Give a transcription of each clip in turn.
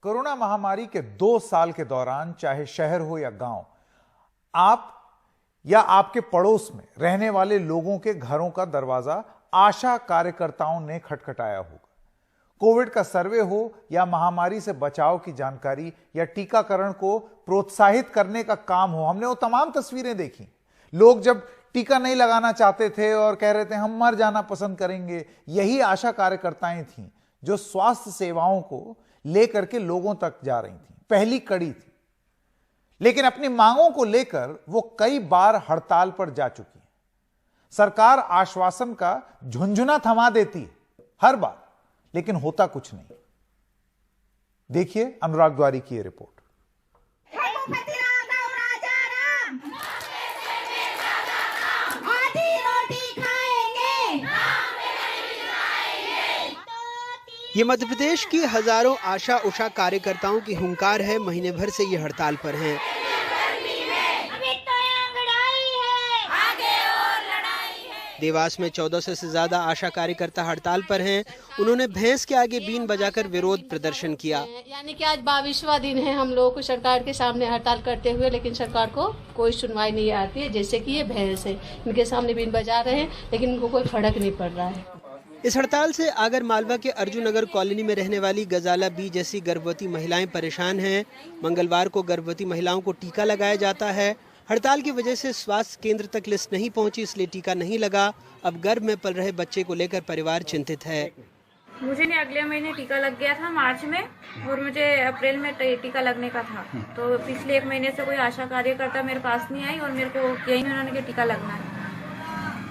Corona महामारी के 2 साल के दौरान चाहे शहर हो या गांव, आप या आपके पड़ोस में रहने वाले लोगों के घरों का दरवाजा आशा कार्यकर्ताओं ने खटखटाया होगा। कोविड का सर्वे हो या महामारी से बचाव की जानकारी या टीकाकरण को प्रोत्साहित करने का काम हो, हमने वो तमाम तस्वीरें देखी। लोग जब टीका नहीं लगाना चाहते थे और कह रहे थे हम मर जाना पसंद करेंगे, यही आशा कार्यकर्ताएं थीं जो स्वास्थ्य सेवाओं को लेकर के लोगों तक जा रही थीं, पहली कड़ी थी। लेकिन अपनी मांगों को लेकर वो कई बार हड़ताल पर जा चुकी है। सरकार आश्वासन का झुंझुना थमा देती है हर बार, लेकिन होता कुछ नहीं। देखिए अनुराग द्वारी की ये रिपोर्ट। ये मध्य प्रदेश की हजारों आशा उषा कार्यकर्ताओं की हुंकार है। महीने भर से ये हड़ताल पर हैं। देवास में 1400 से ज्यादा आशा कार्यकर्ता हड़ताल पर हैं। उन्होंने भैंस के आगे बीन बजाकर विरोध प्रदर्शन किया। यानी कि आज 22वां दिन है हम लोगों को सरकार के सामने हड़ताल करते हुए, लेकिन सरकार को कोई सुनवाई नहीं आती है। जैसे कि ये भैंस है, इनके सामने बीन बजा रहे हैं, लेकिन इनको कोई फर्क नहीं पड़ रहा है। इस हड़ताल से आगर मालवा के अर्जुन नगर कॉलोनी में रहने वाली गजाला बी जैसी गर्भवती महिलाएं परेशान हैं। मंगलवार को गर्भवती महिलाओं को टीका लगाया जाता है। हड़ताल की वजह से स्वास्थ्य केंद्र तक लिस्ट नहीं पहुंची, इसलिए टीका नहीं लगा। अब गर्भ में पल रहे बच्चे को लेकर परिवार चिंतित है। मुझे नहीं, अगले महीने टीका लग गया था मार्च में, और मुझे अप्रैल में टीका लगने का था। तो पिछले 1 महीने से कोई आशा कार्यकर्ता मेरे पास नहीं आई और मेरे को यही उन्होंने कि टीका लगना है।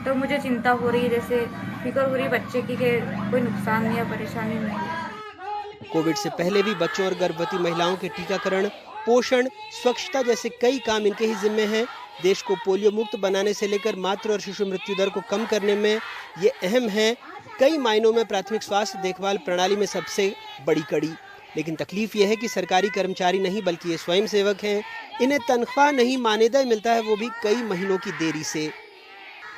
तो मुझे चिंता हो रही है, जैसे फिक्र हो रही बच्चे की कि कोई नुकसान नहीं या परेशानी नहीं। कोविड से पहले भी बच्चों और गर्भवती महिलाओं के टीकाकरण, पोषण, स्वच्छता जैसे कई काम इनके ही जिम्मे हैं। देश को पोलियो मुक्त बनाने से लेकर मातृ और शिशु मृत्यु दर को कम करने में ये अहम है। कई मायनों में प्राथमिक स्वास्थ्य देखभाल प्रणाली में सबसे बड़ी कड़ी। लेकिन तकलीफ यह है कि सरकारी कर्मचारी नहीं बल्कि ये स्वयं सेवक हैं। इन्हें तनख्वाह नहीं मानेदा मिलता है, वो भी कई महीनों की देरी से।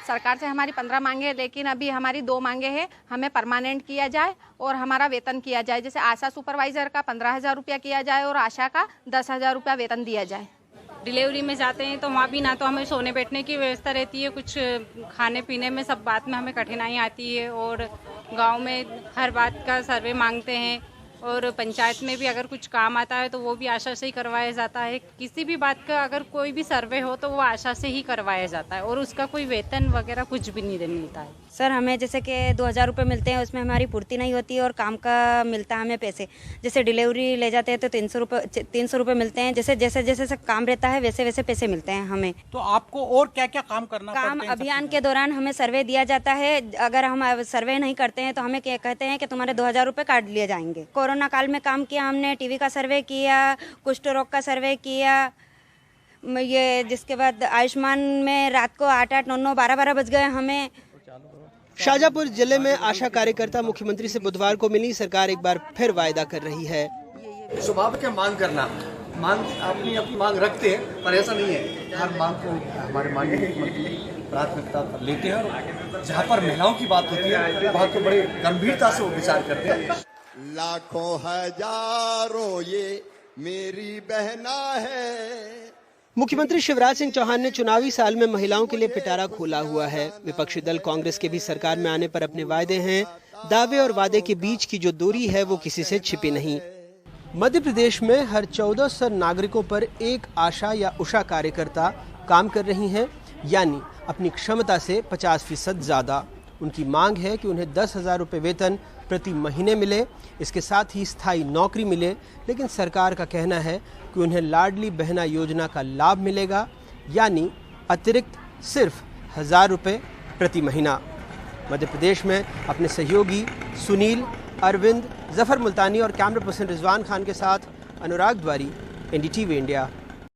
सरकार से हमारी 15 मांगे हैं, लेकिन अभी हमारी 2 मांगे हैं। हमें परमानेंट किया जाए और हमारा वेतन किया जाए। जैसे आशा सुपरवाइजर का 15,000 रुपया किया जाए और आशा का 10,000 रुपया वेतन दिया जाए। डिलीवरी में जाते हैं तो वहाँ भी ना तो हमें सोने बैठने की व्यवस्था रहती है, कुछ खाने पीने में सब बात में हमें कठिनाई आती है। और गाँव में हर बात का सर्वे मांगते हैं, और पंचायत में भी अगर कुछ काम आता है तो वो भी आशा से ही करवाया जाता है। किसी भी बात का अगर कोई भी सर्वे हो तो वो आशा से ही करवाया जाता है, और उसका कोई वेतन वगैरह कुछ भी नहीं मिलता है। सर हमें जैसे कि 2,000 रुपये मिलते हैं, उसमें हमारी पूर्ति नहीं होती है और काम का मिलता है हमें पैसे। जैसे डिलीवरी ले जाते हैं तो 300 रुपये मिलते हैं। जैसे काम रहता है वैसे वैसे पैसे मिलते हैं हमें। तो आपको और क्या क्या काम करना पड़ता है? अभियान के दौरान हमें सर्वे दिया जाता है। अगर हम सर्वे नहीं करते हैं तो हमें क्या कहते हैं कि तुम्हारे 2,000 रुपये काट लिए जाएंगे। कोरोना काल में काम किया हमने, टीवी का सर्वे किया, कुष्ठ रोग का सर्वे किया, ये जिसके बाद आयुष्मान में रात को 8-8, 9-9, 12-12 बज गए हमें। शाजापुर जिले में आशा कार्यकर्ता मुख्यमंत्री से बुधवार को मिली। सरकार एक बार फिर वायदा कर रही है। स्वभाव क्या मांग करना, अपनी मांग रखते हैं, पर ऐसा नहीं है। हर मांग को हमारे माननीय मुख्यमंत्री प्राथमिकता पर लेते हैं, और जहाँ पर महिलाओं की बात होती है वहाँ तो बड़े गंभीरता से वो विचार करते हैं। लाखों हजारों ये मेरी बहना है। मुख्यमंत्री शिवराज सिंह चौहान ने चुनावी साल में महिलाओं के लिए पिटारा खोला हुआ है। विपक्षी दल कांग्रेस के भी सरकार में आने पर अपने वायदे हैं। दावे और वादे के बीच की जो दूरी है वो किसी से छिपी नहीं। मध्य प्रदेश में हर 1400 नागरिकों पर एक आशा या उषा कार्यकर्ता काम कर रही हैं, यानी अपनी क्षमता से 50% ज्यादा। उनकी मांग है कि उन्हें 10,000 रुपये वेतन प्रति महीने मिले, इसके साथ ही स्थायी नौकरी मिले। लेकिन सरकार का कहना है कि उन्हें लाडली बहना योजना का लाभ मिलेगा, यानी अतिरिक्त सिर्फ 1,000 रुपये प्रति महीना। मध्य प्रदेश में अपने सहयोगी सुनील, अरविंद, जफर मुल्तानी और कैमरा पर्सन रिजवान खान के साथ अनुराग द्वारी, NDTV इंडिया।